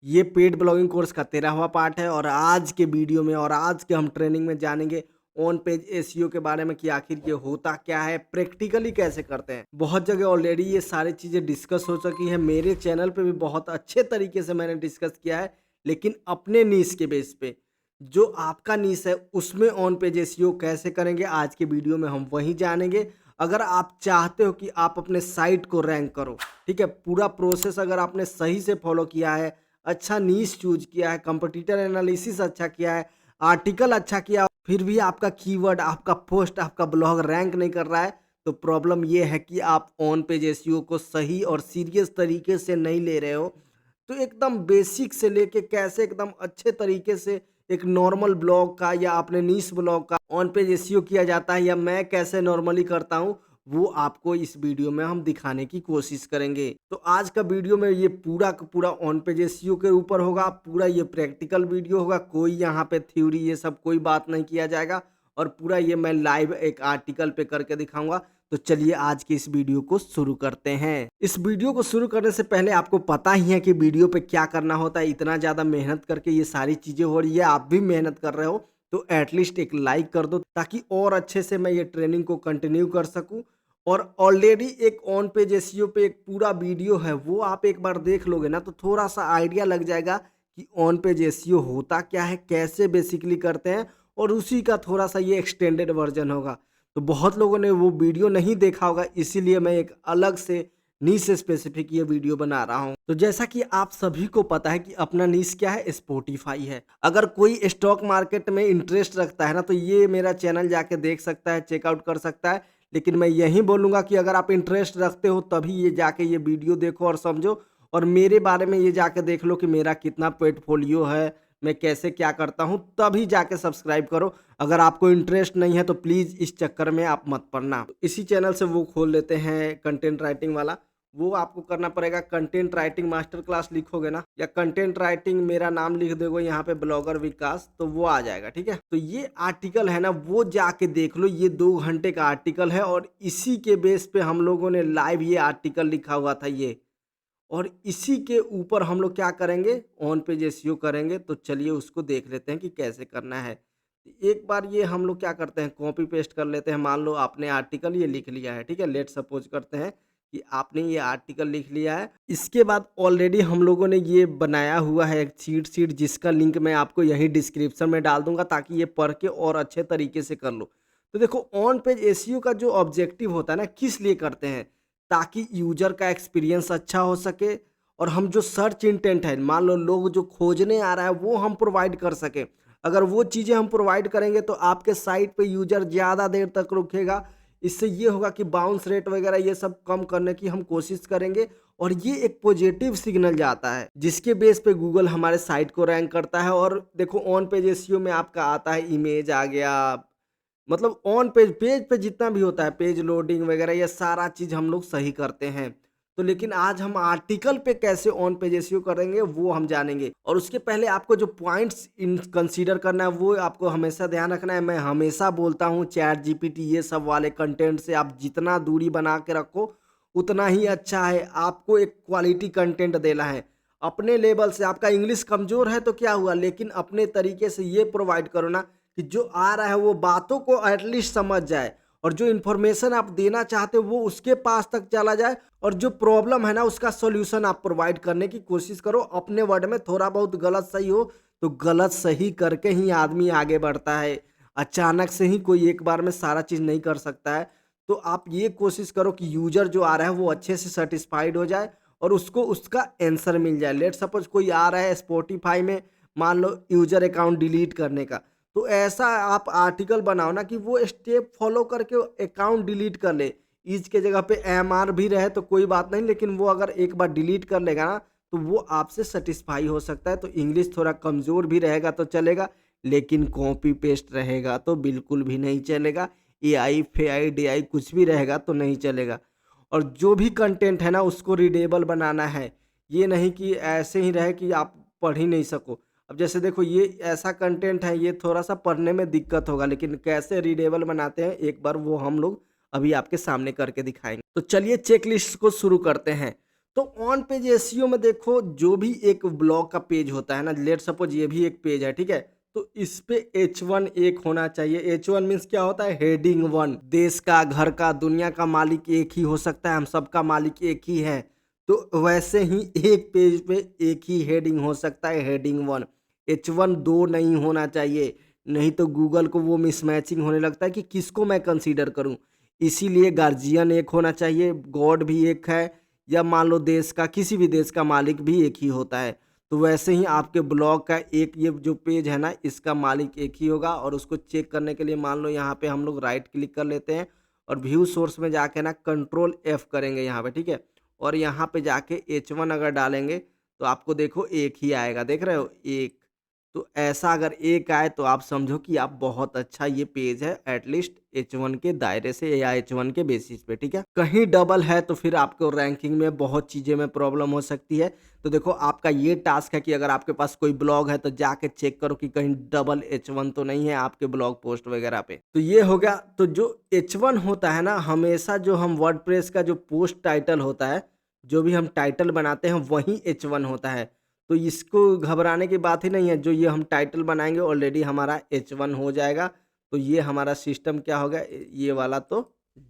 ये paid blogging course का 13वां part है और आज के वीडियो में और आज के हम ट्रेनिंग में जानेंगे ऑन पेज एसईओ के बारे में कि आखिर ये होता क्या है, प्रैक्टिकली कैसे करते हैं। बहुत जगह ऑलरेडी ये सारी चीज़ें डिस्कस हो चुकी हैं, मेरे चैनल पे भी बहुत अच्छे तरीके से मैंने डिस्कस किया है, लेकिन अपने नीश के बेस पे। जो आपका नीश है उसमें ऑन पेज एसईओ कैसे करेंगे आज के वीडियो में हम वही जानेंगे। अगर आप चाहते हो कि आप अपने साइट को रैंक करो, ठीक है, पूरा प्रोसेस अगर आपने सही से फॉलो किया है, अच्छा नीश चूज़ किया है, कंपटीटर एनालिसिस अच्छा किया है, आर्टिकल अच्छा किया, फिर भी आपका कीवर्ड, आपका पोस्ट, आपका ब्लॉग रैंक नहीं कर रहा है, तो प्रॉब्लम ये है कि आप ऑन पेज एसईओ को सही और सीरियस तरीके से नहीं ले रहे हो। तो एकदम बेसिक से लेके कैसे एकदम अच्छे तरीके से एक नॉर्मल ब्लॉग का या अपने नीश ब्लॉग का ऑन पेज एसईओ किया जाता है या मैं कैसे नॉर्मली करता हूँ, वो आपको इस वीडियो में हम दिखाने की कोशिश करेंगे। तो आज का वीडियो में ये पूरा का पूरा ऑन पेज एसईओ के ऊपर होगा, पूरा ये प्रैक्टिकल वीडियो होगा, कोई यहाँ पे थ्योरी ये सब कोई बात नहीं किया जाएगा और पूरा ये मैं लाइव एक आर्टिकल पे करके दिखाऊंगा। तो चलिए आज की इस वीडियो को शुरू करते हैं। इस वीडियो को शुरू करने से पहले आपको पता ही है कि वीडियो पे क्या करना होता है। इतना ज़्यादा मेहनत करके ये सारी चीज़ें हो रही है, आप भी मेहनत कर रहे हो, तो एटलीस्ट एक लाइक कर दो ताकि और अच्छे से मैं ये ट्रेनिंग को कंटिन्यू कर सकूं। और ऑलरेडी एक ऑन पेज एसईओ पे एक पूरा वीडियो है, वो आप एक बार देख लोगे ना तो थोड़ा सा आइडिया लग जाएगा कि ऑन पेज एसईओ होता क्या है, कैसे बेसिकली करते हैं, और उसी का थोड़ा सा ये एक्सटेंडेड वर्जन होगा। तो बहुत लोगों ने वो वीडियो नहीं देखा होगा, इसीलिए मैं एक अलग से नीश स्पेसिफिक ये वीडियो बना रहा हूँ। तो जैसा कि आप सभी को पता है कि अपना नीश क्या है, स्पॉटिफाई है। अगर कोई स्टॉक मार्केट में इंटरेस्ट रखता है ना, तो ये मेरा चैनल जाके देख सकता है, चेकआउट कर सकता है। लेकिन मैं यही बोलूँगा कि अगर आप इंटरेस्ट रखते हो तभी ये जाके ये वीडियो देखो और समझो, और मेरे बारे में ये जाके देख लो कि मेरा कितना पोर्टफोलियो है, मैं कैसे क्या करता हूँ, तभी जाके सब्सक्राइब करो। अगर आपको इंटरेस्ट नहीं है तो प्लीज़ इस चक्कर में आप मत पड़ना। तो इसी चैनल से वो खोल लेते हैं कंटेंट राइटिंग वाला। वो आपको करना पड़ेगा, कंटेंट राइटिंग मास्टर क्लास लिखोगे ना, या कंटेंट राइटिंग मेरा नाम लिख दोगे यहाँ पे ब्लॉगर विकास, तो वो आ जाएगा। ठीक है, तो ये आर्टिकल है ना, वो जाके देख लो। ये 2 घंटे का आर्टिकल है और इसी के बेस पे हम लोगों ने लाइव ये आर्टिकल लिखा हुआ था ये, और इसी के ऊपर हम लोग क्या करेंगे, ऑन पेज एसईओ करेंगे। तो चलिए उसको देख लेते हैं कि कैसे करना है। एक बार ये हम लोग क्या करते हैं, कॉपी पेस्ट कर लेते हैं। मान लो आपने आर्टिकल ये लिख लिया है, ठीक है, लेट सपोज करते हैं कि आपने ये आर्टिकल लिख लिया है। इसके बाद ऑलरेडी हम लोगों ने ये बनाया हुआ है एक चीट शीट, जिसका लिंक मैं आपको यही डिस्क्रिप्शन में डाल दूंगा ताकि ये पढ़ के और अच्छे तरीके से कर लो। तो देखो, ऑन पेज एसईओ का जो ऑब्जेक्टिव होता है ना, किस लिए करते हैं, ताकि यूजर का एक्सपीरियंस अच्छा हो सके और हम जो सर्च इंटेंट है, मान लो लोग जो खोजने आ रहा है, वो हम प्रोवाइड कर सके। अगर वो चीज़ें हम प्रोवाइड करेंगे तो आपके साइट पे यूजर ज़्यादा देर तक रुकेगा। इससे ये होगा कि बाउंस रेट वगैरह ये सब कम करने की हम कोशिश करेंगे, और ये एक पॉजिटिव सिग्नल जाता है जिसके बेस पे गूगल हमारे साइट को रैंक करता है। और देखो, ऑन पेज एसईओ में आपका आता है इमेज आ गया, मतलब ऑन पेज पेज पे जितना भी होता है, पेज लोडिंग वगैरह, ये सारा चीज़ हम लोग सही करते हैं। तो लेकिन आज हम आर्टिकल पे कैसे ऑन पेज एसईओ करेंगे वो हम जानेंगे। और उसके पहले आपको जो पॉइंट्स इन कंसीडर करना है वो आपको हमेशा ध्यान रखना है। मैं हमेशा बोलता हूँ, चैट जीपीटी ये सब वाले कंटेंट से आप जितना दूरी बना के रखो उतना ही अच्छा है। आपको एक क्वालिटी कंटेंट देना है अपने लेवल से। आपका इंग्लिश कमज़ोर है तो क्या हुआ, लेकिन अपने तरीके से ये प्रोवाइड करो ना कि जो आ रहा है वो बातों को एटलीस्ट समझ जाए, और जो इन्फॉर्मेशन आप देना चाहते हो वो उसके पास तक चला जाए, और जो प्रॉब्लम है ना उसका सॉल्यूशन आप प्रोवाइड करने की कोशिश करो अपने वर्ड में। थोड़ा बहुत गलत सही हो तो गलत सही करके ही आदमी आगे बढ़ता है। अचानक से ही कोई एक बार में सारा चीज़ नहीं कर सकता है। तो आप ये कोशिश करो कि यूजर जो आ रहा है वो अच्छे से सेटिस्फाइड हो जाए और उसको उसका आंसर मिल जाए। लेट सपोज कोई आ रहा है स्पॉटिफाई में, मान लो यूजर अकाउंट डिलीट करने का, तो ऐसा आप आर्टिकल बनाओ ना कि वो स्टेप फॉलो करके अकाउंट डिलीट कर ले। ईज के जगह पे एमआर भी रहे तो कोई बात नहीं, लेकिन वो अगर एक बार डिलीट कर लेगा ना तो वो आपसे सेटिस्फाई हो सकता है। तो इंग्लिश थोड़ा कमज़ोर भी रहेगा तो चलेगा, लेकिन कॉपी पेस्ट रहेगा तो बिल्कुल भी नहीं चलेगा। एआई फेआई डीआई कुछ भी रहेगा तो नहीं चलेगा। और जो भी कंटेंट है ना उसको रीडेबल बनाना है, ये नहीं कि ऐसे ही रहे कि आप पढ़ ही नहीं सको। अब जैसे देखो, ये ऐसा कंटेंट है, ये थोड़ा-सा पढ़ने में दिक्कत होगा, लेकिन कैसे रीडेबल बनाते हैं एक बार वो हम लोग अभी आपके सामने करके दिखाएँगे। तो चलिए चेक लिस्ट को शुरू करते हैं। तो ऑन पेज एसईओ में देखो जो भी एक ब्लॉग का पेज होता है ना, लेट सपोज ये भी एक पेज है, ठीक है, तो इस पे H1 एक होना चाहिए। H1 मीन्स क्या होता है, हेडिंग 1। देश का, घर का, दुनिया का मालिक एक ही हो सकता है, हम सबका मालिक एक ही है। तो वैसे ही एक पेज पे एक ही हेडिंग हो सकता है, हेडिंग 1। H1 दो नहीं होना चाहिए, नहीं तो गूगल को वो मिसमैचिंग होने लगता है कि किसको मैं कंसीडर करूं। इसीलिए गार्जियन एक होना चाहिए, गॉड भी एक है, या मान लो देश का, किसी भी देश का मालिक भी एक ही होता है। तो वैसे ही आपके ब्लॉग का एक ये जो पेज है ना, इसका मालिक एक ही होगा। और उसको चेक करने के लिए मान लो यहाँ पे हम लोग राइट क्लिक कर लेते हैं और व्यू सोर्स में जाके ना कंट्रोल F करेंगे यहाँ पे, ठीक है। और यहाँ पे जाके H1 अगर डालेंगे तो आपको देखो एक ही आएगा, देख रहे हो, एक। तो ऐसा अगर एक आए तो आप समझो कि आप बहुत अच्छा ये पेज है, एटलीस्ट H1 के दायरे से या H1 के बेसिस पे, ठीक है। कहीं डबल है तो फिर आपको रैंकिंग में बहुत चीज़ें में प्रॉब्लम हो सकती है। तो देखो आपका ये टास्क है कि अगर आपके पास कोई ब्लॉग है तो जाके चेक करो कि कहीं डबल H1 तो नहीं है आपके ब्लॉग पोस्ट वगैरह पे। तो ये हो गया। तो जो H1 होता है ना, हमेशा जो हम वर्डप्रेस का जो पोस्ट टाइटल होता है, जो भी हम टाइटल बनाते हैं वही H1 होता है। तो इसको घबराने की बात ही नहीं है, जो ये हम टाइटल बनाएँगे ऑलरेडी हमारा H1 हो जाएगा। तो ये हमारा सिस्टम क्या हो गया, ये वाला तो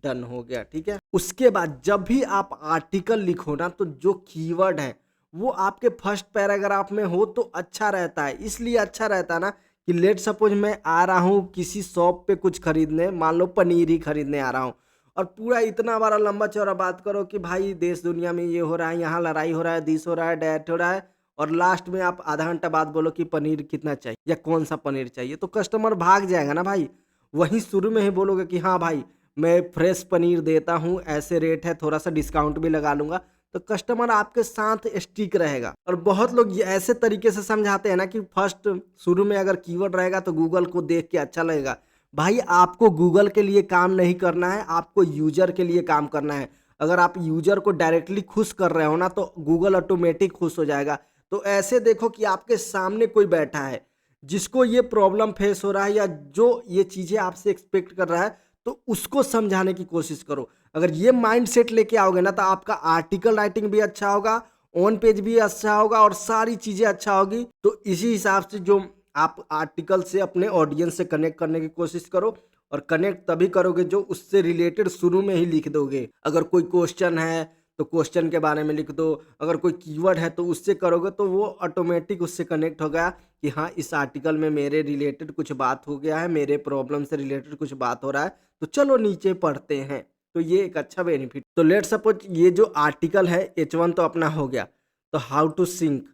डन हो गया, ठीक है। उसके बाद जब भी आप आर्टिकल लिखो ना, तो जो कीवर्ड है वो आपके फर्स्ट पैराग्राफ में हो तो अच्छा रहता है। इसलिए अच्छा रहता है ना कि लेट सपोज मैं आ रहा हूँ किसी शॉप पे कुछ खरीदने, मान लो पनीर ही खरीदने आ रहा हूँ, और पूरा इतना बड़ा लंबा चौड़ा बात करो कि भाई देश दुनिया में ये हो रहा है, यहाँ लड़ाई हो रहा है, दिस हो रहा है, डैट हो रहा है, और लास्ट में आप आधा घंटा बाद बोलो कि पनीर कितना चाहिए या कौन सा पनीर चाहिए, तो कस्टमर भाग जाएगा ना भाई। वहीं शुरू में ही बोलोगे कि हाँ भाई मैं फ्रेश पनीर देता हूँ, ऐसे रेट है, थोड़ा सा डिस्काउंट भी लगा लूंगा, तो कस्टमर आपके साथ स्टिक रहेगा। और बहुत लोग ये ऐसे तरीके से समझाते हैं ना कि फर्स्ट शुरू में अगर कीवर्ड रहेगा तो गूगल को देख के अच्छा लगेगा। भाई आपको गूगल के लिए काम नहीं करना है, आपको यूजर के लिए काम करना है। अगर आप यूजर को डायरेक्टली खुश कर रहे हो ना, तो गूगल ऑटोमेटिक खुश हो जाएगा। तो ऐसे देखो कि आपके सामने कोई बैठा है जिसको ये प्रॉब्लम फेस हो रहा है, या जो ये चीज़ें आपसे एक्सपेक्ट कर रहा है, तो उसको समझाने की कोशिश करो। अगर ये माइंडसेट लेके आओगे ना, तो आपका आर्टिकल राइटिंग भी अच्छा होगा, ऑन पेज भी अच्छा होगा, और सारी चीज़ें अच्छा होगी। तो इसी हिसाब से जो आप आर्टिकल से अपने ऑडियंस से कनेक्ट करने की कोशिश करो, और कनेक्ट तभी करोगे जो उससे रिलेटेड शुरू में ही लिख दोगे। अगर कोई क्वेश्चन है तो क्वेश्चन के बारे में लिख दो, अगर कोई कीवर्ड है तो उससे करोगे तो वो ऑटोमेटिक उससे कनेक्ट हो गया कि हाँ इस आर्टिकल में मेरे रिलेटेड कुछ बात हो गया है, मेरे प्रॉब्लम से रिलेटेड कुछ बात हो रहा है, तो चलो नीचे पढ़ते हैं। तो ये एक अच्छा बेनिफिट। तो लेट सपोज ये जो आर्टिकल है H1 तो अपना हो गया। तो हाउ टू सिंक,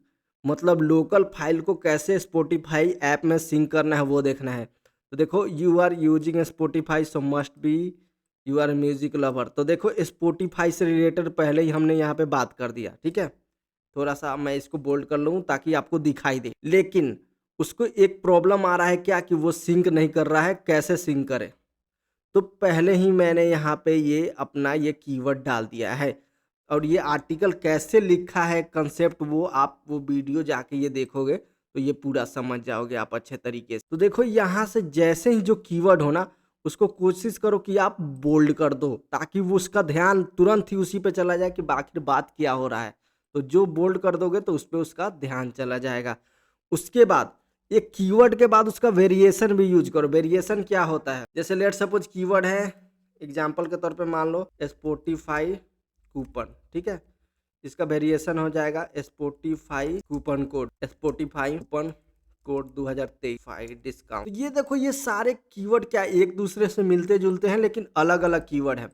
मतलब लोकल फाइल को कैसे स्पॉटिफाई ऐप में सिंक करना है वो देखना है। तो देखो you are using Spotify so must be you are music lover. तो देखो स्पॉटिफाई से रिलेटेड पहले ही हमने यहाँ पे बात कर दिया, ठीक है। थोड़ा सा मैं इसको बोल्ड कर लूँ ताकि आपको दिखाई दे। लेकिन उसको एक प्रॉब्लम आ रहा है क्या, कि वो सिंक नहीं कर रहा है, कैसे सिंक करे। तो पहले ही मैंने यहाँ पे ये अपना ये कीवर्ड डाल दिया है, और ये आर्टिकल कैसे लिखा है कंसेप्ट, वो आप वो वीडियो जाके ये देखोगे तो ये पूरा समझ जाओगे आप अच्छे तरीके से। तो देखो यहाँ से जैसे ही जो कीवर्ड हो ना, उसको कोशिश करो कि आप बोल्ड कर दो, ताकि वो उसका ध्यान तुरंत ही उसी पे चला जाए कि आखिर बात क्या हो रहा है। तो जो बोल्ड कर दोगे तो उस पे उसका ध्यान चला जाएगा। उसके बाद एक कीवर्ड के बाद उसका वेरिएशन भी यूज करो। वेरिएशन क्या होता है, जैसे लेट सपोज कीवर्ड है, एग्जांपल के तौर पे मान लो स्पॉटिफाई कूपन, ठीक है। इसका वेरिएशन हो जाएगा Spotify coupon code, Spotify coupon code 2023 discount. तो ये देखो ये सारे कीवर्ड क्या एक दूसरे से मिलते जुलते हैं, लेकिन अलग अलग कीवर्ड है।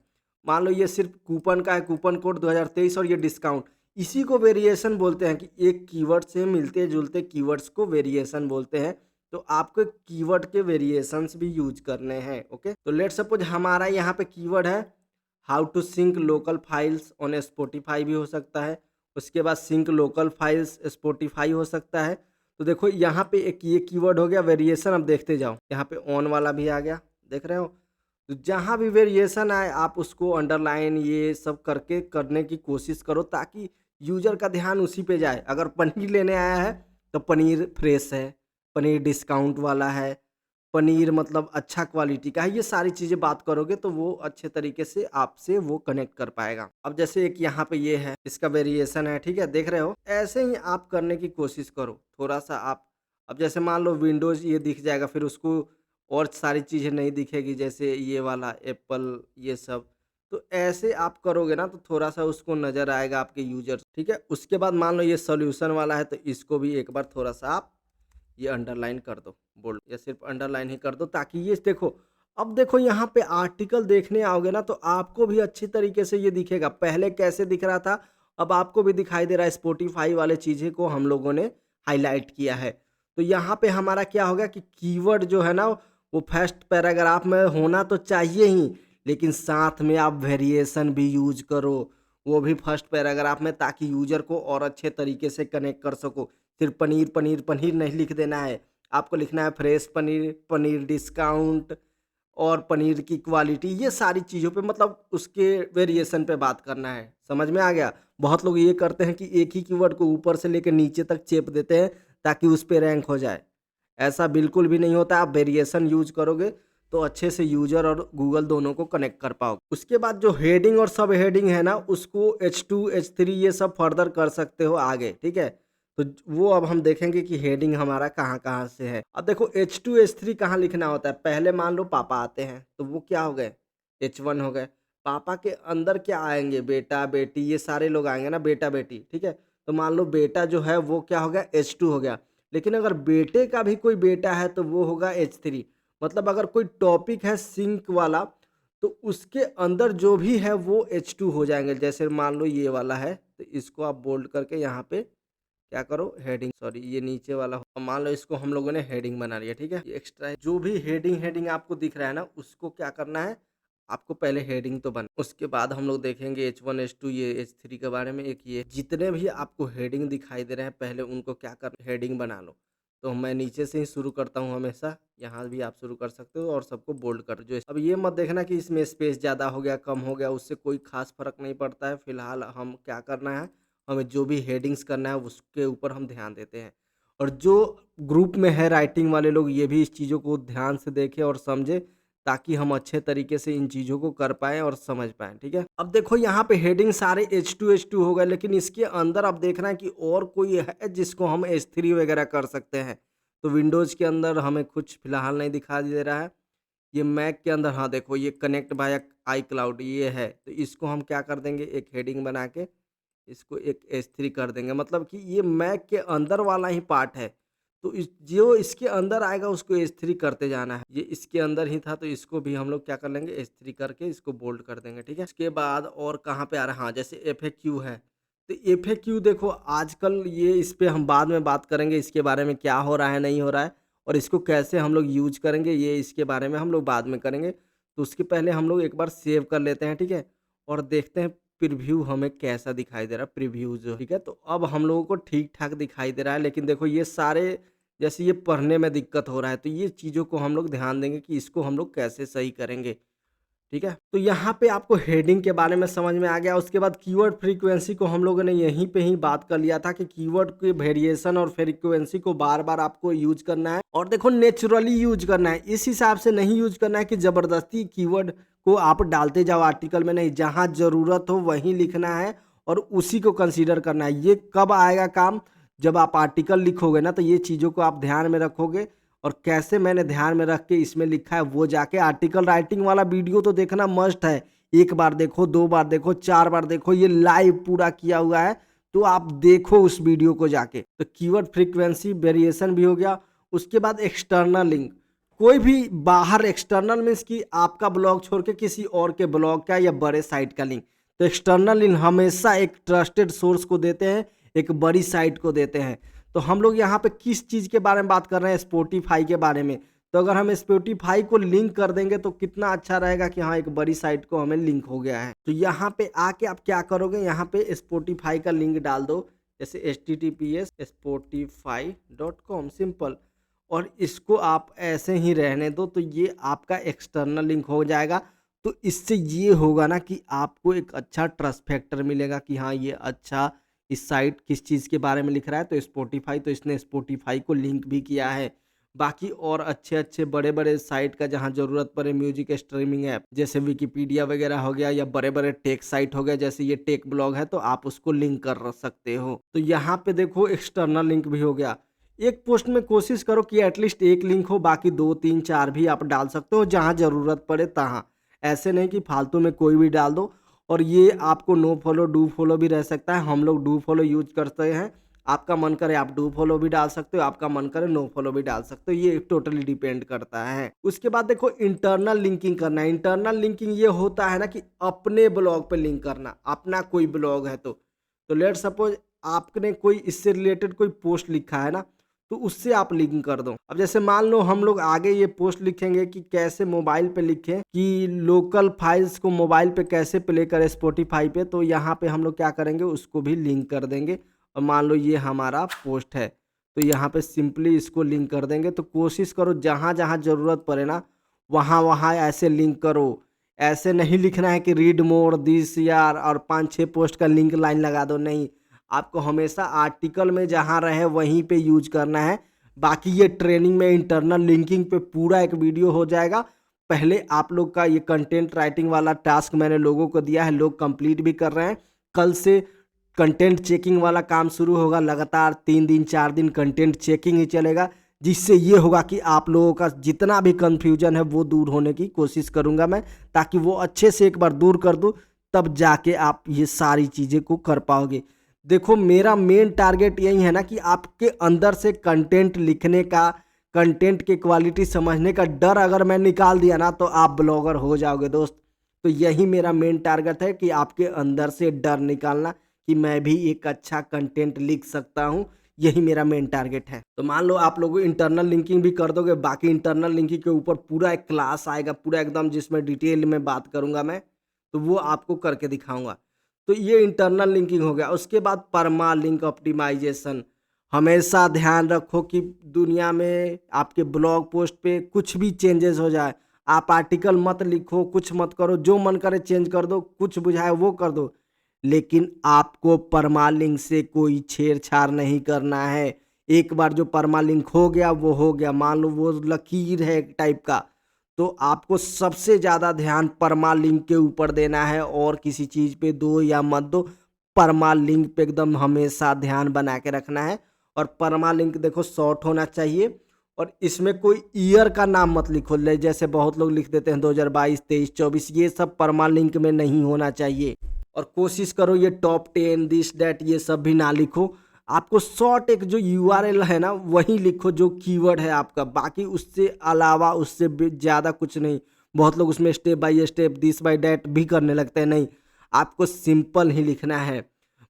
मान लो ये सिर्फ कूपन का है, कूपन कोड 2023, और ये डिस्काउंट, इसी को वेरिएशन बोलते हैं कि एक कीवर्ड से मिलते जुलते कीवर्ड्स को वेरिएशन बोलते हैं। तो आपको कीवर्ड के वेरिएशंस भी यूज करने हैं, ओके। तो लेट सपोज हमारा यहाँ पे कीवर्ड है how to sync local files on Spotify भी हो सकता है। उसके बाद सिंक लोकल फाइल्स स्पॉटिफाई हो सकता है। तो देखो यहाँ पे एक ये कीवर्ड हो गया वेरिएशन। अब देखते जाओ, यहाँ पे ऑन वाला भी आ गया, देख रहे हो। तो जहाँ भी वेरिएशन आए आप उसको अंडरलाइन ये सब करके करने की कोशिश करो, ताकि यूजर का ध्यान उसी पे जाए। अगर पनीर लेने आया है तो पनीर फ्रेश है, पनीर डिस्काउंट वाला है, पनीर मतलब अच्छा क्वालिटी का है, ये सारी चीज़ें बात करोगे तो वो अच्छे तरीके से आपसे वो कनेक्ट कर पाएगा। अब जैसे एक यहाँ पे ये है, इसका वेरिएशन है, ठीक है? देख रहे हो? ऐसे ही आप करने की कोशिश करो, थोड़ा-सा आप अब जैसे मान लो विंडोज़ ये दिख जाएगा, फिर उसको और सारी चीज़ें नहीं दिखेगी, जैसे ये वाला एप्पल ये सब। तो ऐसे आप करोगे ना तो थोड़ा-सा उसको नज़र आएगा आपके यूज़र्स, ठीक है? उसके बाद मान लो ये सॉल्यूशन वाला है तो इसको भी एक बार थोड़ा-सा आप ये अंडरलाइन कर दो, बोल्ड या सिर्फ़ अंडरलाइन ही कर दो ताकि ये देखो, अब देखो यहाँ पे आर्टिकल देखने आओगे ना तो आपको भी अच्छी तरीके से ये दिखेगा। पहले कैसे दिख रहा था, अब आपको भी दिखाई दे रहा है, स्पॉटिफ़ाई वाले चीज़ें को हम लोगों ने हाइलाइट किया है। तो यहाँ पे हमारा क्या होगा कि कीवर्ड जो है ना वो फर्स्ट पैराग्राफ में होना तो चाहिए ही, लेकिन साथ में आप वेरिएशन भी यूज़ करो, वो भी फर्स्ट पैराग्राफ में, ताकि यूज़र को और अच्छे तरीके से कनेक्ट कर सको। सिर्फ पनीर, पनीर, पनीर नहीं लिख देना है। आपको लिखना है फ्रेश पनीर, पनीर डिस्काउंट और पनीर की क्वालिटी, ये सारी चीज़ों पे मतलब उसके वेरिएशन पे बात करना है। समझ में आ गया? बहुत लोग ये करते हैं कि एक ही कीवर्ड को ऊपर से लेके नीचे तक चेप देते हैं ताकि उस पे रैंक हो जाए। ऐसा बिल्कुल भी नहीं होता। आप वेरिएशन यूज़ करोगे तो अच्छे से यूज़र और गूगल दोनों को कनेक्ट कर पाओगे। उसके बाद जो हेडिंग और सब हेडिंग है ना उसको H2, H3 ये सब फर्दर कर सकते हो आगे, ठीक है? तो वो अब हम देखेंगे कि हेडिंग हमारा कहाँ-कहाँ से है। अब देखो H2, H3 कहाँ लिखना होता है? पहले मान लो पापा आते हैं, तो वो क्या हो गए? H1 हो गए। पापा के अंदर क्या आएँगे? बेटा, बेटी ये सारे लोग आएँगे ना, बेटा-बेटी, ठीक है? तो मान लो बेटा जो है वो क्या हो गया? H2 हो गया। लेकिन अगर बेटे का भी कोई बेटा है तो वो होगा H3। मतलब अगर कोई टॉपिक है सिंक वाला तो उसके अंदर जो भी है वो H2 हो जाएँगे। जैसे मान लो ये वाला है, तो इसको आप बोल्ड करके यहाँ पे क्या करो, हेडिंग, सॉरी ये नीचे वाला मान लो इसको हम लोगों ने हेडिंग बना लिया, ठीक है? ये एक्स्ट्रा है। जो भी हेडिंग हेडिंग आपको दिख रहा है ना उसको क्या करना है, आपको पहले हेडिंग तो बना, उसके बाद हम लोग देखेंगे H1 H2 ये H3 के बारे में। एक ये जितने भी आपको हेडिंग दिखाई दे रहे हैं पहले उनको क्या कर हेडिंग बना लो। तो मैं नीचे से ही शुरू करता हूँ हमेशा, यहाँ भी आप शुरू कर सकते हो और सबको बोल्ड कर जो अब ये मत देखना कि इसमें स्पेस ज़्यादा हो गया कम हो गया, उससे कोई खास फर्क नहीं पड़ता है। फिलहाल हम क्या करना है, हमें जो भी हेडिंग्स करना है उसके ऊपर हम ध्यान देते हैं। और जो ग्रुप में है राइटिंग वाले लोग ये भी इस चीज़ों को ध्यान से देखें और समझें ताकि हम अच्छे तरीके से इन चीज़ों को कर पाएँ और समझ पाएँ, ठीक है? अब देखो यहाँ पे हेडिंग सारे H2 हो गए, लेकिन इसके अंदर अब देखना है कि और कोई है जिसको हम H3 वगैरह कर सकते हैं। तो विंडोज़ के अंदर हमें कुछ फ़िलहाल नहीं दिखा दे रहा है। ये मैक के अंदर हाँ, देखो ये कनेक्ट बाय आईक्लाउड ये है, तो इसको हम क्या कर देंगे एक हेडिंग बना के इसको एक S3 कर देंगे, मतलब कि ये मैक के अंदर वाला ही पार्ट है। तो इस जो इसके अंदर आएगा उसको S3 करते जाना है। ये इसके अंदर ही था तो इसको भी हम लोग क्या कर लेंगे S3 करके इसको बोल्ड कर देंगे, ठीक है? इसके बाद और कहाँ पे आ रहा है, हाँ, जैसे FAQ है। तो FAQ देखो आजकल ये इस पे हम बाद में बात करेंगे, इसके बारे में क्या हो रहा है, नहीं हो रहा है और इसको कैसे हम लोग यूज़ करेंगे, ये इसके बारे में हम लोग बाद में करेंगे। तो उसके पहले हम लोग एक बार सेव कर लेते हैं, ठीक है? और देखते हैं प्रीव्यू हमें कैसा दिखाई दे रहा है, प्रीव्यू जो, ठीक है? तो अब हम लोगों को ठीक-ठाक दिखाई दे रहा है, लेकिन देखो ये सारे जैसे ये पढ़ने में दिक्कत हो रहा है, तो ये चीज़ों को हम लोग ध्यान देंगे कि इसको हम लोग कैसे सही करेंगे। ठीक है? तो यहाँ पे आपको हेडिंग के बारे में समझ में आ गया। उसके बाद कीवर्ड फ्रीक्वेंसी को हम लोगों ने यहीं पे ही बात कर लिया था कि कीवर्ड के वेरिएशन और फ्रीक्वेंसी को बार-बार आपको यूज़ करना है और देखो नेचुरली यूज़ करना है। इस हिसाब से नहीं यूज़ करना है कि ज़बरदस्ती कीवर्ड को आप डालते जाओ आर्टिकल में, नहीं, जहाँ ज़रूरत हो वहीं लिखना है और उसी को कंसीडर करना है। ये कब आएगा काम? जब आप आर्टिकल लिखोगे ना तो ये चीज़ों को आप ध्यान में रखोगे और कैसे मैंने ध्यान में रख के इसमें लिखा है वो जाके आर्टिकल राइटिंग वाला वीडियो तो देखना मस्ट है। 1 बार देखो, 2 बार देखो, 4 बार देखो, ये लाइव पूरा किया हुआ है, तो आप देखो उस वीडियो को जाके। तो कीवर्ड फ्रीक्वेंसी वेरिएशन भी हो गया, उसके बाद एक्सटर्नल लिंक। कोई भी बाहर एक्सटर्नल मीन्स कि आपका ब्लॉग छोड़ के किसी और के ब्लॉग का या बड़े साइट का लिंक। तो एक्सटर्नल लिंक हमेशा एक ट्रस्टेड सोर्स को देते हैं, एक बड़ी साइट को देते हैं। तो हम लोग यहाँ पे किस चीज़ के बारे में बात कर रहे हैं? स्पॉटिफ़ाई के बारे में। तो अगर हम स्पॉटिफ़ाई को लिंक कर देंगे तो कितना अच्छा रहेगा कि हाँ, एक बड़ी साइट को हमें लिंक हो गया है। तो यहाँ पे आके आप क्या करोगे, यहाँ पे स्पॉटिफ़ाई का लिंक डाल दो, जैसे https spotify.com सिंपल, और इसको आप ऐसे ही रहने दो तो ये आपका एक्सटर्नल लिंक हो जाएगा। तो इससे ये होगा ना कि आपको एक अच्छा ट्रस्ट फैक्टर मिलेगा कि हाँ, ये अच्छा इस साइट किस चीज़ के बारे में लिख रहा है, तो स्पॉटिफ़ाई, तो इसने स्पॉटिफ़ाई को लिंक भी किया है। बाकी और अच्छे-अच्छे बड़े-बड़े साइट का जहाँ ज़रूरत पड़े म्यूज़िक स्ट्रीमिंग ऐप जैसे विकिपीडिया वगैरह हो गया या बड़े-बड़े टेक साइट हो गया जैसे ये टेक ब्लॉग है तो आप उसको लिंक कर सकते हो। तो यहाँ पे देखो एक्सटर्नल लिंक भी हो गया। एक पोस्ट में कोशिश करो कि एटलीस्ट 1 लिंक हो बाकी 2, 3, 4 भी आप डाल सकते हो जहाँ ज़रूरत पड़े तहाँ। ऐसे नहीं कि फालतू में कोई भी डाल दो और ये आपको नो फॉलो, डू फॉलो भी रह सकता है। हम लोग डू फॉलो यूज़ करते हैं। आपका मन करे आप डू फॉलो भी डाल सकते हो, आपका मन करे नो फॉलो भी डाल सकते हो, ये टोटली डिपेंड करता है। उसके बाद देखो इंटरनल लिंकिंग करना है। इंटरनल लिंकिंग ये होता है ना कि अपने ब्लॉग पे लिंक करना, अपना कोई ब्लॉग है तो। तो लेट्स सपोज़ आपने कोई इससे रिलेटेड कोई पोस्ट लिखा है ना, तो उससे आप लिंक कर दो। अब जैसे मान लो हम लोग आगे ये पोस्ट लिखेंगे कि कैसे मोबाइल पे लिखें कि लोकल फाइल्स को मोबाइल पे कैसे प्ले करें स्पॉटिफ़ाई पे, तो यहाँ पे हम लोग क्या करेंगे उसको भी लिंक कर देंगे। और मान लो ये हमारा पोस्ट है, तो यहाँ पे सिंपली इसको लिंक कर देंगे। तो कोशिश करो जहाँ-जहाँ ज़रूरत पड़े ना, वहाँ-वहाँ ऐसे लिंक करो। ऐसे नहीं लिखना है कि रीड मोर दिस यार और 5-6 पोस्ट का लिंक लाइन लगा दो, नहीं। आपको हमेशा आर्टिकल में जहाँ रहे वहीं पे यूज़ करना है। बाकी ये ट्रेनिंग में इंटरनल लिंकिंग पे पूरा एक वीडियो हो जाएगा। पहले आप लोग का ये कंटेंट राइटिंग वाला टास्क मैंने लोगों को दिया है, लोग कंप्लीट भी कर रहे हैं। कल से कंटेंट चेकिंग वाला काम शुरू होगा, लगातार 3 दिन 4 दिन कंटेंट चेकिंग ही चलेगा, जिससे ये होगा कि आप लोगों का जितना भी कन्फ्यूजन है वो दूर होने की कोशिश करूँगा मैं, ताकि वो अच्छे से एक बार दूर कर दूँ, तब जाके आप ये सारी चीज़ें को कर पाओगे। देखो मेरा मेन टारगेट यही है ना कि आपके अंदर से कंटेंट लिखने का, कंटेंट की क्वालिटी समझने का डर अगर मैं निकाल दिया ना तो आप ब्लॉगर हो जाओगे दोस्त। तो यही मेरा मेन टारगेट है कि आपके अंदर से डर निकालना कि मैं भी एक अच्छा कंटेंट लिख सकता हूँ, यही मेरा मेन टारगेट है। तो मान लो आप लोग इंटरनल लिंकिंग भी कर दोगे, बाकी इंटरनल लिंकिंग के ऊपर पूरा एक क्लास आएगा, पूरा एकदम जिसमें डिटेल में बात करूँगा मैं, तो वो आपको करके दिखाऊँगा। तो ये इंटरनल लिंकिंग हो गया। उसके बाद परमा लिंक ऑप्टिमाइजेशन। हमेशा ध्यान रखो कि दुनिया में आपके ब्लॉग पोस्ट पे कुछ भी चेंजेस हो जाए, आप आर्टिकल मत लिखो, कुछ मत करो, जो मन करे चेंज कर दो, कुछ बुझाए वो कर दो। लेकिन आपको परमालिंक से कोई छेड़छाड़ नहीं करना है। एक बार जो परमालिंक हो गया वो हो गया। मान लो वो लकीर है एक टाइप का, तो आपको सबसे ज़्यादा ध्यान परमालिंक के ऊपर देना है और किसी चीज़ पे दो या मत दो। परमालिंक पे एकदम हमेशा ध्यान बना के रखना है। और परमालिंक देखो शॉर्ट होना चाहिए और इसमें कोई ईयर का नाम मत लिखो। जैसे बहुत लोग लिख देते हैं 2022, 23, 24, ये सब परमालिंक में नहीं होना चाहिए। और कोशिश करो ये टॉप 10 दिस दैट ये सब भी ना लिखो। आपको शॉर्ट एक जो यूआरएल है ना वही लिखो जो कीवर्ड है आपका, बाकी उससे अलावा उससे ज़्यादा कुछ नहीं। बहुत लोग उसमें step by step this by that भी करने लगते हैं, नहीं, आपको सिंपल ही लिखना है।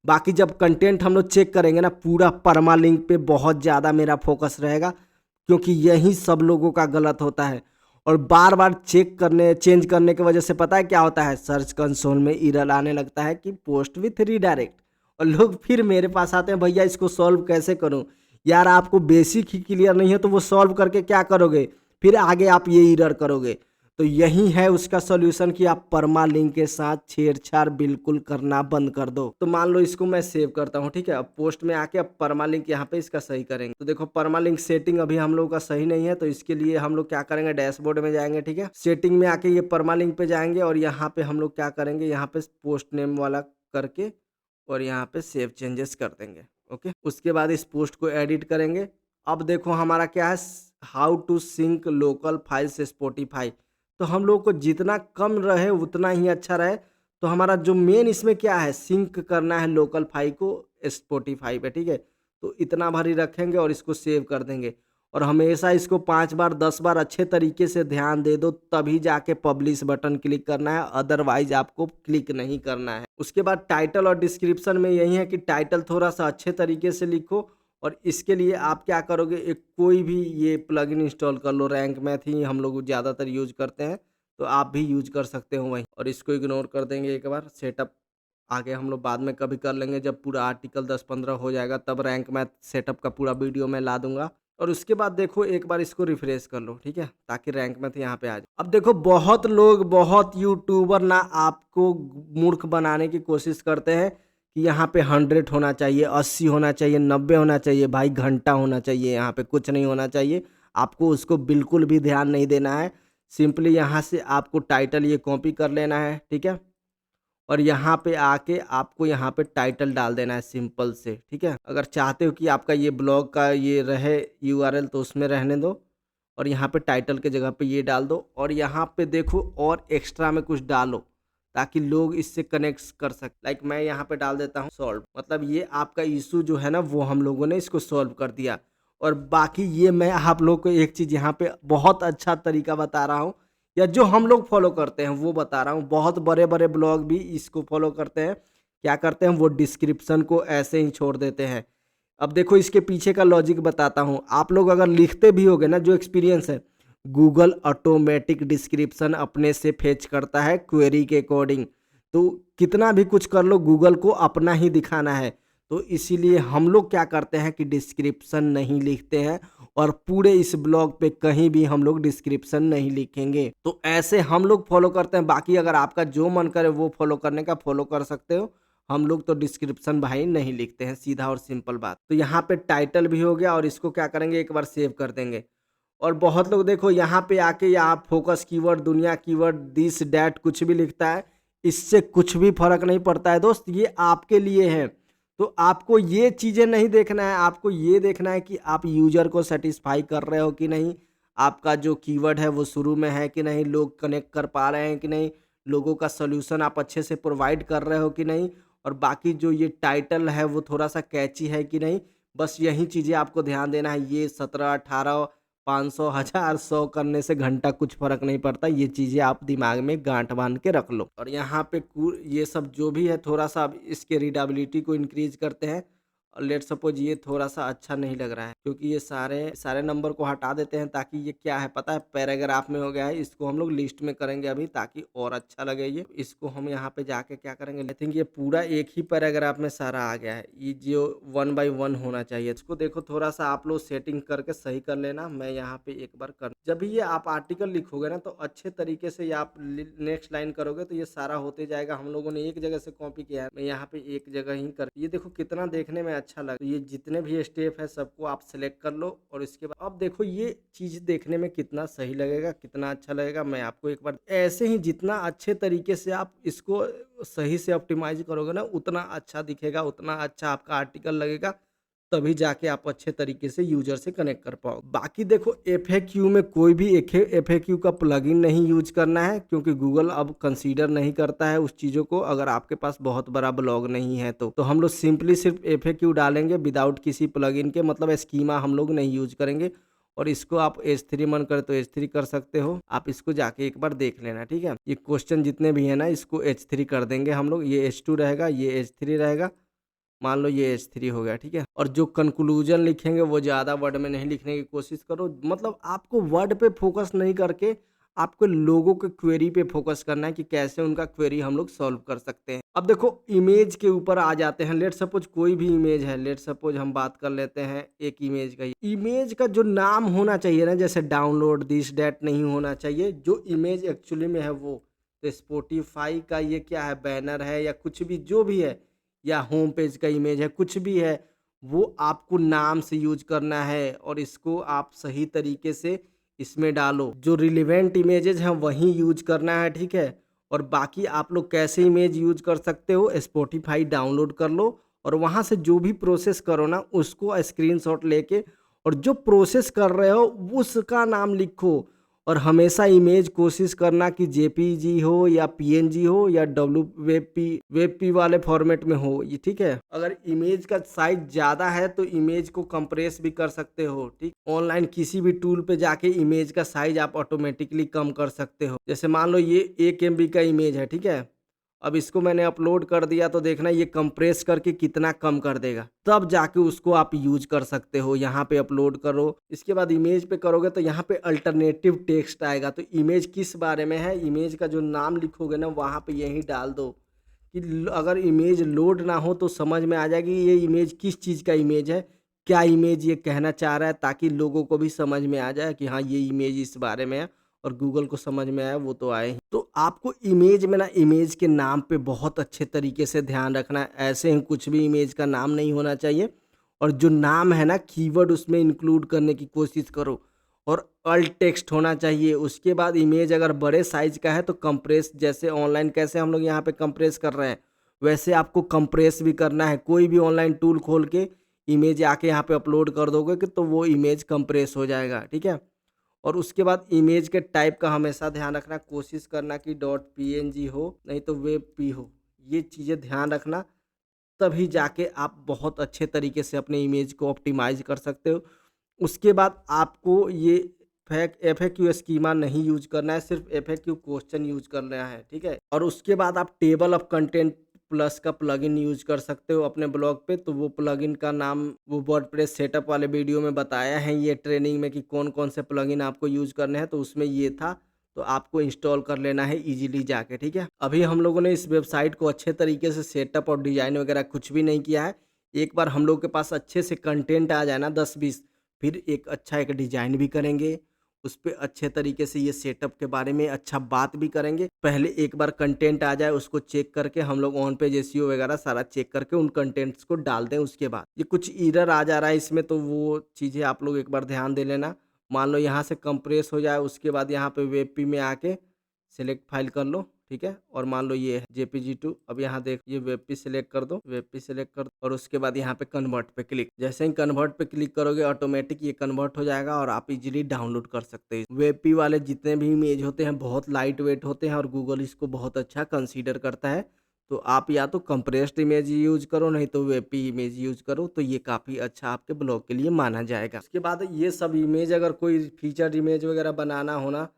बाकी जब कंटेंट हम लोग चेक करेंगे ना पूरा परमालिंक पे बहुत ज़्यादा मेरा फोकस रहेगा, क्योंकि यही सब लोगों का गलत होता है। और बार-बार चेक करने चेंज करने की वजह से पता है क्या होता है? सर्च कंसोल में एरर आने लगता है कि पोस्ट विथ रीडायरेक्ट, और लोग फिर मेरे पास आते हैं, भैया इसको सॉल्व कैसे करूँ? यार आपको बेसिक ही क्लियर नहीं है तो वो सॉल्व करके क्या करोगे? फिर आगे आप ये एरर करोगे। तो यही है उसका सॉल्यूशन कि आप परमालिंक के साथ छेड़छाड़ बिल्कुल करना बंद कर दो। तो मान लो इसको मैं सेव करता हूँ, ठीक है? अब पोस्ट में आके अब परमालिंक यहाँ पे इसका सही करेंगे। तो देखो परमालिंक सेटिंग अभी हम लोगों का सही नहीं है, तो इसके लिए हम लोग क्या करेंगे, डैशबोर्ड में जाएंगे, ठीक है? सेटिंग में आके ये परमालिंक पे जाएंगे और यहाँ पे हम लोग क्या करेंगे, यहाँ पे पोस्ट नेम वाला करके और यहाँ पे सेव चेंजेस कर देंगे। ओके, उसके बाद इस पोस्ट को एडिट करेंगे। अब देखो हमारा क्या है, how to sync local files Spotify. तो हम लोग को जितना कम रहे उतना ही अच्छा रहे। तो हमारा जो मेन इसमें क्या है, सिंक करना है लोकल फाइल को स्पॉटिफाई पे, ठीक है? तो इतना भर ही रखेंगे और इसको सेव कर देंगे। और हमेशा इसको 5 बार 10 बार अच्छे तरीके से ध्यान दे दो, तभी जाके पब्लिश बटन क्लिक करना है, अदरवाइज आपको क्लिक नहीं करना है। उसके बाद टाइटल और डिस्क्रिप्शन में यही है कि टाइटल थोड़ा सा अच्छे तरीके से लिखो। और इसके लिए आप क्या करोगे, एक कोई भी ये प्लगइन इंस्टॉल कर लो, रैंक मैथ ही हम लोग ज़्यादातर यूज़ करते हैं, तो आप भी यूज़ कर सकते हो वहीं। और इसको इग्नोर कर देंगे एक बार, सेटअप आगे हम लोग बाद में कभी कर लेंगे, जब पूरा आर्टिकल 10-15 हो जाएगा तब रैंक मैथ सेटअप का पूरा वीडियो मैं ला दूंगा। और उसके बाद देखो एक बार इसको रिफ्रेश कर लो, ठीक है, ताकि रैंक मैथ यहाँ पे आ जाए। अब देखो बहुत लोग, बहुत यूट्यूबर ना आपको मूर्ख बनाने की कोशिश करते हैं कि यहाँ पे 100 होना चाहिए, 80 होना चाहिए, 90 होना चाहिए, भाई घंटा होना चाहिए, यहाँ पे कुछ नहीं होना चाहिए। आपको उसको बिल्कुल भी ध्यान नहीं देना है। सिंपली यहाँ से आपको टाइटल ये कॉपी कर लेना है, ठीक है? और यहाँ पे आके आपको यहाँ पे टाइटल डाल देना है सिंपल से, ठीक है? अगर चाहते हो कि आपका ये ब्लॉग का ये रहे यूआरएल तो उसमें रहने दो और यहाँ पे टाइटल के जगह पे ये डाल दो और यहाँ पे देखो और एक्स्ट्रा में कुछ डालो ताकि लोग इससे कनेक्ट कर सकें। लाइक मैं यहाँ पे डाल देता हूँ सॉल्व, मतलब ये आपका इशू जो है ना वो हम लोगों ने इसको सॉल्व कर दिया। और बाकी ये मैं आप लोग को एक चीज़ यहाँ पे बहुत अच्छा तरीका बता रहा हूँ या जो हम लोग फॉलो करते हैं वो बता रहा हूँ। बहुत बड़े बड़े ब्लॉग भी इसको फॉलो करते हैं। क्या करते हैं वो डिस्क्रिप्शन को ऐसे ही छोड़ देते हैं। अब देखो इसके पीछे का लॉजिक बताता हूँ। आप लोग अगर लिखते भी होगे ना, जो एक्सपीरियंस है, गूगल ऑटोमेटिक डिस्क्रिप्शन अपने से फेच करता है क्वेरी के अकॉर्डिंग। तो कितना भी कुछ कर लो गूगल को अपना ही दिखाना है। तो इसीलिए हम लोग क्या करते हैं कि डिस्क्रिप्शन नहीं लिखते हैं और पूरे इस ब्लॉग पे कहीं भी हम लोग डिस्क्रिप्शन नहीं लिखेंगे। तो ऐसे हम लोग फॉलो करते हैं। बाकी अगर आपका जो मन करे वो फॉलो करने का फॉलो कर सकते हो। हम लोग तो डिस्क्रिप्शन भाई नहीं लिखते हैं, सीधा और सिंपल बात। तो यहाँ पे टाइटल भी हो गया और इसको क्या करेंगे एक बार सेव कर देंगे। और बहुत लोग देखो यहाँ पे आके यहाँ फोकस कीवर्ड, दुनिया कीवर्ड, दिस डैट कुछ भी लिखता है, इससे कुछ भी फर्क नहीं पड़ता है दोस्त, ये आपके लिए है। तो आपको ये चीज़ें नहीं देखना है, आपको ये देखना है कि आप यूजर को सेटिस्फाई कर रहे हो कि नहीं, आपका जो कीवर्ड है वो शुरू में है कि नहीं, लोग कनेक्ट कर पा रहे हैं कि नहीं, लोगों का सोल्यूशन आप अच्छे से प्रोवाइड कर रहे हो कि नहीं, और बाकी जो ये टाइटल है वो थोड़ा सा कैची है कि नहीं। बस यही चीज़ें आपको ध्यान देना है। ये 17, 18, 500, 1000, 100 करने से घंटा कुछ फ़र्क नहीं पड़ता। ये चीज़ें आप दिमाग में गाँठ बाँध के रख लो। और यहाँ पे ये सब जो भी है थोड़ा-सा अब इसके रीडेबिलिटी को इंक्रीज़ करते हैं। और लेट्स सपोज़ ये थोड़ा-सा अच्छा नहीं लग रहा है क्योंकि ये सारे सारे नंबर को हटा देते हैं ताकि ये क्या है पता है, पैराग्राफ में हो गया है। इसको हम लोग लिस्ट में करेंगे अभी ताकि और अच्छा लगे ये। इसको हम यहाँ पे जाके क्या करेंगे, आई थिंक ये पूरा एक ही पैराग्राफ में सारा आ गया है। ये जो 1 बाय 1 होना चाहिए। इसको देखो थोड़ा-सा आप लोग सेटिंग करके सही कर लेना। मैं यहाँ पे एक बार कर जब भी ये आप आर्टिकल लिखोगे ना तो अच्छे तरीके से ये आप नेक्स्ट लाइन करोगे तो ये सारा होते जाएगा। हम लोगों ने एक जगह से कॉपी किया है, मैं यहाँ पे एक जगह ही कर, ये देखो कितना देखने में अच्छा लगा। तो ये जितने भी स्टेप है सबको आप सेलेक्ट कर लो और इसके बाद अब देखो ये चीज़ देखने में कितना सही लगेगा, कितना अच्छा लगेगा। मैं आपको एक बार ऐसे ही जितना अच्छे तरीके से आप इसको सही से ऑप्टिमाइज करोगे ना उतना अच्छा दिखेगा, उतना अच्छा आपका आर्टिकल लगेगा, तभी जाके आप अच्छे तरीके से यूज़र से कनेक्ट कर पाओ। बाकी देखो एफएक्यू में कोई भी एफएक्यू का प्लगइन नहीं यूज़ करना है क्योंकि गूगल अब कंसीडर नहीं करता है उस चीज़ों को, अगर आपके पास बहुत बड़ा ब्लॉग नहीं है तो हम लोग सिंपली सिर्फ एफएक्यू डालेंगे विदाउट किसी प्लगइन के, मतलब स्कीमा हम लोग नहीं यूज़ करेंगे। और इसको आप H3 मन करे तो H3 कर सकते हो। आप इसको जाके एक बार देख लेना, ठीक है? ये क्वेश्चन जितने भी है ना इसको H3 कर देंगे हम लोग। ये H2 रहेगा, ये H3 रहेगा। मान लो ये H3 हो गया, ठीक है? और जो कंक्लूजन लिखेंगे वो ज़्यादा वर्ड में नहीं लिखने की कोशिश करो। मतलब आपको वर्ड पे फोकस नहीं करके आपको लोगों के क्वेरी पे फोकस करना है कि कैसे उनका क्वेरी हम लोग सॉल्व कर सकते हैं। अब देखो इमेज के ऊपर आ जाते हैं। लेट्स सपोज कोई भी इमेज है, लेट्स सपोज हम बात कर लेते हैं एक इमेज का। इमेज का जो नाम होना चाहिए ना, जैसे डाउनलोड दिस डैट नहीं होना चाहिए। जो इमेज एक्चुअली में है वो, तो स्पॉटिफाई का ये क्या है, बैनर है या कुछ भी जो भी है, या होम पेज का इमेज है, कुछ भी है, वो आपको नाम से यूज करना है और इसको आप सही तरीके से इसमें डालो। जो रिलेवेंट इमेजेस हैं वही यूज करना है, ठीक है? और बाकी आप लोग कैसे इमेज यूज कर सकते हो, स्पॉटिफाई डाउनलोड कर लो और वहाँ से जो भी प्रोसेस करो ना उसको स्क्रीनशॉट लेके और जो प्रोसेस कर रहे हो उसका नाम लिखो। और हमेशा इमेज कोशिश करना कि जेपीजी हो या पीएनजी हो या वेब पी वाले फॉर्मेट में हो, ये ठीक है? अगर इमेज का साइज ज़्यादा है तो इमेज को कंप्रेस भी कर सकते हो, ठीक? ऑनलाइन किसी भी टूल पे जाके इमेज का साइज आप ऑटोमेटिकली कम कर सकते हो। जैसे मान लो ये 1 MB का इमेज है, ठीक है? अब इसको मैंने अपलोड कर दिया तो देखना ये कंप्रेस करके कितना कम कर देगा, तब जाके उसको आप यूज कर सकते हो। यहाँ पे अपलोड करो, इसके बाद इमेज पे करोगे तो यहाँ पे अल्टरनेटिव टेक्स्ट आएगा। तो इमेज किस बारे में है, इमेज का जो नाम लिखोगे ना वहाँ पे यही डाल दो कि अगर इमेज लोड ना हो तो समझ में आ जाएगी ये इमेज किस चीज़ का इमेज है, क्या इमेज ये कहना चाह रहा है, ताकि लोगों को भी समझ में आ जाए कि हाँ ये इमेज इस बारे में है और गूगल को समझ में आया वो तो आए ही। तो आपको इमेज में ना इमेज के नाम पे बहुत अच्छे तरीके से ध्यान रखना है। ऐसे ही कुछ भी इमेज का नाम नहीं होना चाहिए और जो नाम है ना कीवर्ड उसमें इंक्लूड करने की कोशिश करो। और अल्ट टेक्स्ट होना चाहिए। उसके बाद इमेज अगर बड़े साइज का है तो कंप्रेस, जैसे ऑनलाइन कैसे हम लोग यहाँ पे कंप्रेस कर रहे हैं वैसे आपको कंप्रेस भी करना है। कोई भी ऑनलाइन टूल खोल के इमेज आके यहाँ पे अपलोड कर दोगे कि तो वो इमेज कंप्रेस हो जाएगा, ठीक है। और उसके बाद इमेज के टाइप का हमेशा ध्यान रखना, कोशिश करना कि डॉट पीएनजी हो, नहीं तो वेब पी हो। ये चीज़ें ध्यान रखना, तभी जाके आप बहुत अच्छे तरीके से अपने इमेज को ऑप्टिमाइज़ कर सकते हो। उसके बाद आपको ये एफएक्यू स्कीमा नहीं यूज़ करना है, सिर्फ एफएक्यू क्वेश्चन यूज़ करना है, ठीक है। और उसके बाद आप टेबल ऑफ कंटेंट प्लस का प्लगइन यूज़ कर सकते हो अपने ब्लॉग पे। तो वो प्लगइन का नाम वो वर्डप्रेस सेटअप वाले वीडियो में बताया है ये ट्रेनिंग में कि कौन-कौन से प्लगइन आपको यूज़ करने हैं, तो उसमें ये था। तो आपको इंस्टॉल कर लेना है ईज़िली जाके, ठीक है। अभी हम लोगों ने इस वेबसाइट को अच्छे तरीके से सेटअप और डिज़ाइन वगैरह कुछ भी नहीं किया है। एक बार हम लोग के पास अच्छे से कंटेंट आ जाए ना 10-20, फिर एक अच्छा एक डिज़ाइन भी करेंगे। उस पे अच्छे तरीके से ये सेटअप के बारे में अच्छा बात भी करेंगे। पहले एक बार कंटेंट आ जाए उसको चेक करके हम लोग ऑन पेज एसईओ वगैरह सारा चेक करके उन कंटेंट्स को डाल दें। उसके बाद ये कुछ एरर आ जा रहा है इसमें, तो वो चीज़ें आप लोग एक बार ध्यान दे लेना। मान लो यहाँ से कंप्रेस हो जाए, उसके बाद यहाँ पे वेबपी में आके सेलेक्ट फाइल कर लो, ठीक है। और मान लो ये है JPG2, अब यहाँ देख ये वेबपी सेलेक्ट कर दो, वेबपी सेलेक्ट कर दो और उसके बाद यहाँ पे कन्वर्ट पे क्लिक। जैसे ही कन्वर्ट पे क्लिक करोगे ऑटोमेटिक ये कन्वर्ट हो जाएगा और आप इजीली डाउनलोड कर सकते हैं। वेबपी वाले जितने भी इमेज होते हैं बहुत लाइट वेट होते हैं और गूगल इसको बहुत अच्छा कंसीडर करता है। तो आप या तो कंप्रेस्ड इमेज यूज करो, नहीं तो वेबपी इमेज यूज करो, तो ये काफ़ी अच्छा आपके ब्लॉग के लिए माना जाएगा। उसके बाद ये सब इमेज अगर कोई फीचर इमेज वगैरह बनाना होना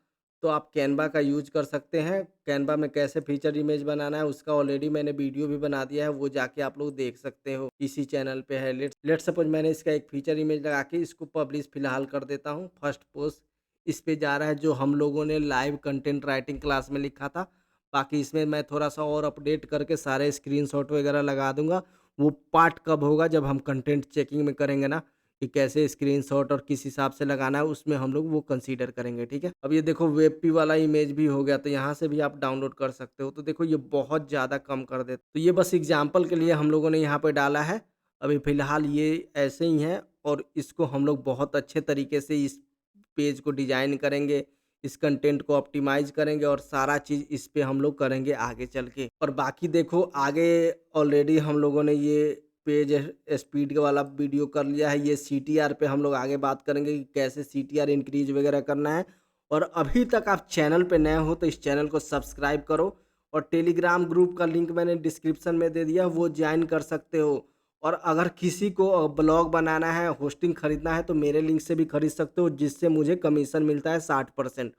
तो आप कैनवा का यूज कर सकते हैं। कैनवा में कैसे फीचर इमेज बनाना है उसका ऑलरेडी मैंने वीडियो भी बना दिया है, वो जाके आप लोग देख सकते हो, इसी चैनल पे है। लेट सपोज मैंने इसका एक फीचर इमेज लगा के इसको पब्लिश फिलहाल कर देता हूँ। फर्स्ट पोस्ट इस पे जा रहा है जो हम लोगों ने लाइव कंटेंट राइटिंग क्लास में लिखा था। बाकी इसमें मैं थोड़ा-सा और अपडेट करके सारे स्क्रीनशॉट वगैरह लगा दूँगा। वो पार्ट कब होगा जब हम कंटेंट चेकिंग में करेंगे ना, कि कैसे स्क्रीनशॉट और किस हिसाब से लगाना है उसमें हम लोग वो कंसीडर करेंगे, ठीक है। अब ये देखो वेबपी वाला इमेज भी हो गया, तो यहाँ से भी आप डाउनलोड कर सकते हो। तो देखो ये बहुत ज़्यादा कम कर देता, तो ये बस एग्जांपल के लिए हम लोगों ने यहाँ पे डाला है। अभी फ़िलहाल ये ऐसे ही है और इसको हम लोग बहुत अच्छे तरीके से इस पेज को डिज़ाइन करेंगे, इस कंटेंट को ऑप्टिमाइज़ करेंगे और सारा चीज़ इस पे हम लोग करेंगे आगे चल के। और बाकी देखो आगे ऑलरेडी हम लोगों ने ये पेज स्पीड वाला वीडियो कर लिया है। ये सीटीआर पे हम लोग आगे बात करेंगे कि कैसे सीटीआर इंक्रीज़ वगैरह करना है। और अभी तक आप चैनल पे नए हो तो इस चैनल को सब्सक्राइब करो और टेलीग्राम ग्रुप का लिंक मैंने डिस्क्रिप्शन में दे दिया, वो ज्वाइन कर सकते हो। और अगर किसी को ब्लॉग बनाना है, होस्टिंग खरीदना है तो मेरे लिंक से भी खरीद सकते हो, जिससे मुझे कमीशन मिलता है 60%।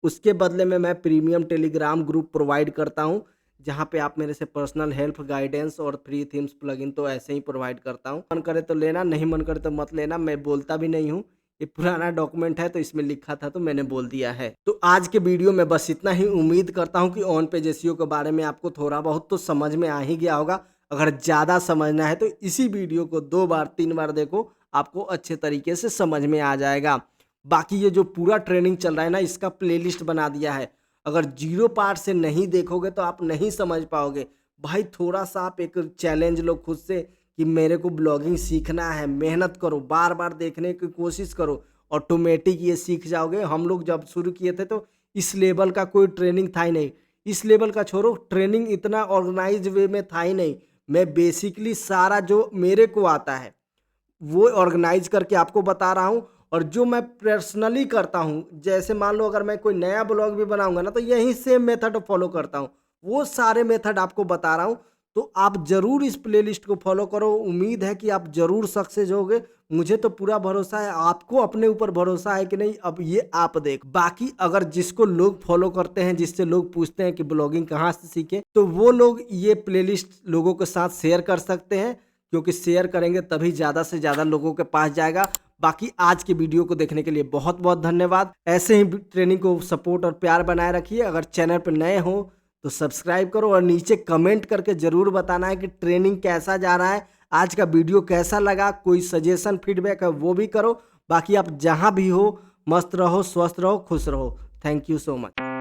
उसके बदले में मैं प्रीमियम टेलीग्राम ग्रुप प्रोवाइड करता हूँ, जहाँ पे आप मेरे से पर्सनल हेल्प, गाइडेंस और फ्री थीम्स प्लगइन तो ऐसे ही प्रोवाइड करता हूँ। मन करे तो लेना, नहीं मन करे तो मत लेना, मैं बोलता भी नहीं हूँ। ये पुराना डॉक्यूमेंट है तो इसमें लिखा था तो मैंने बोल दिया है। तो आज के वीडियो में बस इतना ही। उम्मीद करता हूँ कि ऑन पेज एसईओ के बारे में आपको थोड़ा बहुत तो समझ में आ ही गया होगा। अगर ज़्यादा समझना है तो इसी वीडियो को 2 बार 3 बार देखो, आपको अच्छे तरीके से समझ में आ जाएगा। बाकी ये जो पूरा ट्रेनिंग चल रहा है ना, इसका प्लेलिस्ट बना दिया है। अगर 0 पार्ट से नहीं देखोगे तो आप नहीं समझ पाओगे। भाई थोड़ा-सा आप एक चैलेंज लो खुद से कि मेरे को ब्लॉगिंग सीखना है, मेहनत करो, बार-बार देखने की कोशिश करो, ऑटोमेटिक ये सीख जाओगे। हम लोग जब शुरू किए थे तो इस लेवल का कोई ट्रेनिंग था ही नहीं। इस लेवल का छोड़ो, ट्रेनिंग इतना ऑर्गेनाइज़्ड वे में था ही नहीं। मैं बेसिकली सारा जो मेरे को आता है वो ऑर्गेनाइज करके आपको बता रहा हूँ। और जो मैं पर्सनली करता हूँ, जैसे मान लो अगर मैं कोई नया ब्लॉग भी बनाऊंगा ना तो यही सेम मेथड फॉलो करता हूँ, वो सारे मेथड आपको बता रहा हूँ। तो आप ज़रूर इस प्लेलिस्ट को फॉलो करो। उम्मीद है कि आप ज़रूर सक्सेस होगे। मुझे तो पूरा भरोसा है, आपको अपने ऊपर भरोसा है कि नहीं, अब ये आप देख। बाकी अगर जिसको लोग फॉलो करते हैं, जिससे लोग पूछते हैं कि ब्लॉगिंग कहाँ से सीखे, तो वो लोग ये प्लेलिस्ट लोगों के साथ शेयर कर सकते हैं, क्योंकि शेयर करेंगे तभी ज़्यादा से ज़्यादा लोगों के पास जाएगा। बाकी आज के वीडियो को देखने के लिए बहुत बहुत धन्यवाद। ऐसे ही ट्रेनिंग को सपोर्ट और प्यार बनाए रखिए। अगर चैनल पर नए हो तो सब्सक्राइब करो और नीचे कमेंट करके ज़रूर बताना है कि ट्रेनिंग कैसा जा रहा है, आज का वीडियो कैसा लगा, कोई सजेशन फीडबैक है वो भी करो। बाकी आप जहाँ भी हो मस्त रहो, स्वस्थ रहो, खुश रहो। Thank you so much.